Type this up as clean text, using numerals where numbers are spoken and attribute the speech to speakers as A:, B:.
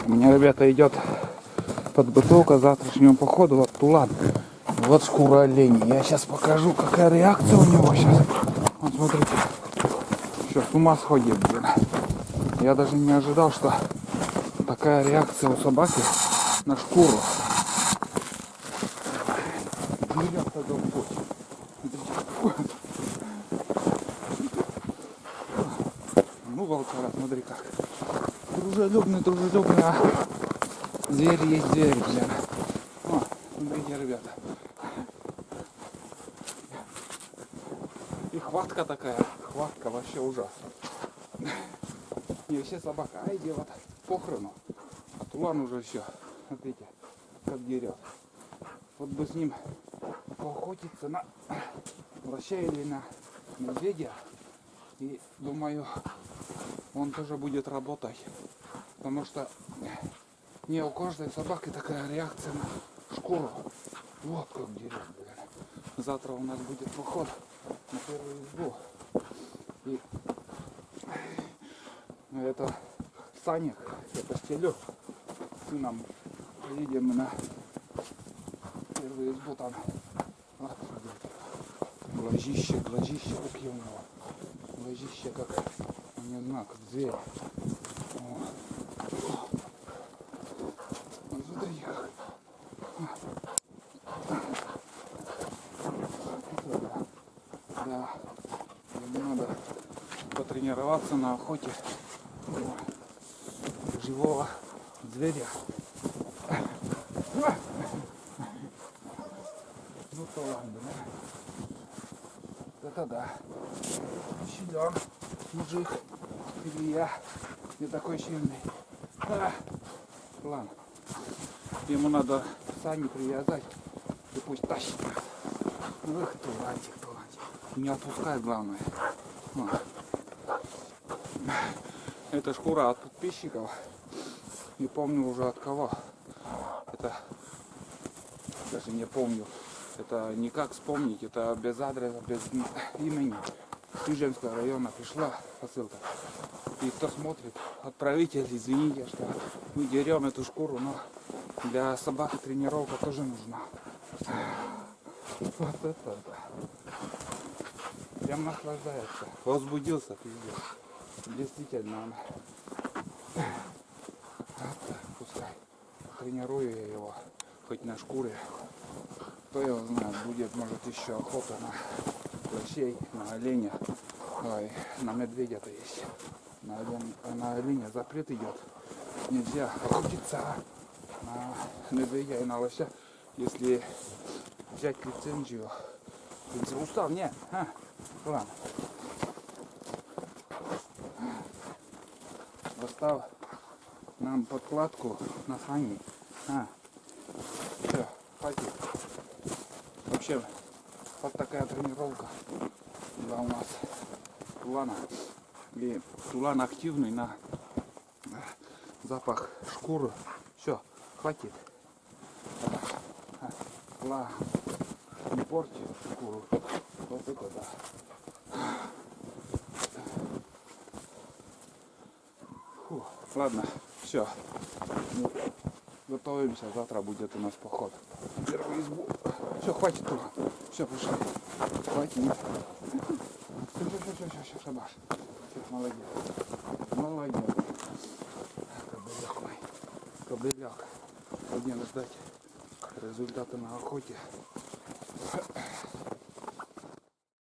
A: У меня, ребята, идет подготовка к завтрашнему походу. Вот тулан. Вот шкура оленя. Я сейчас покажу, какая реакция у него сейчас. Вот смотрите. Что, с ума сходит, блин. Я даже не ожидал, что такая реакция у собаки на шкуру. Деревья-то Господь. Ну, волчара, смотри как. Дружелюбный, а зверь есть зверь, блин. О, смотрите, ребята. И хватка такая, хватка вообще ужасная. И вообще собака, ай, дело похорону. А тулан уже все, смотрите, как дерет. Вот бы с ним поохотиться на лося или на медведя. И думаю, он тоже будет работать. Потому что не у каждой собаки такая реакция на шкуру. Вот как дерет, блин. Завтра у нас будет поход на первую избу. И это саник, я постелю. С сыном поедем на первую избу там. Вот, глазище, какие у него. Глазище как, не знаю, как зверь. Смотри как. Да, ему надо потренироваться на охоте живого зверя. Ну то ладно, да? Это да. Силен мужик. Или я не такой сильный. Ладно. Ему надо сани привязать и пусть тащит. Эх, тулантик. Не отпускает, главное. Это шкура от подписчиков. Не помню уже от кого. Это даже не помню. Это никак вспомнить. Это без адреса, без имени. С Ижевского района пришла посылка. И кто смотрит, отправитель, извините, что мы дерем эту шкуру, но для собаки тренировка тоже нужна. Вот это да. Прям наслаждается. Возбудился, пиздец. Действительно, он. Вот так, пускай. Тренирую я его, хоть на шкуре. Кто его знает, будет, может, еще охота на лосей, на оленя. Ой, на медведя-то есть. На оленя запрет идет. Нельзя охотиться на медведя и на лося, если взять лицензию. Устал? Не. Ладно. Поставь нам подкладку на сани. Все, хватит. Вообще, вот такая тренировка была у нас тулана. И тулан активный на запах шкуры. Все, хватит. Не порти шкуру. Вот это да. Фу, ладно, все. Мы готовимся. Завтра будет у нас поход. Первую избу. Все, хватит тулан. Все, пошли. Хватит. Все, шабаш. Все, молодец. Кобыляк мой. Кобыляк. Будем ждать результаты на охоте.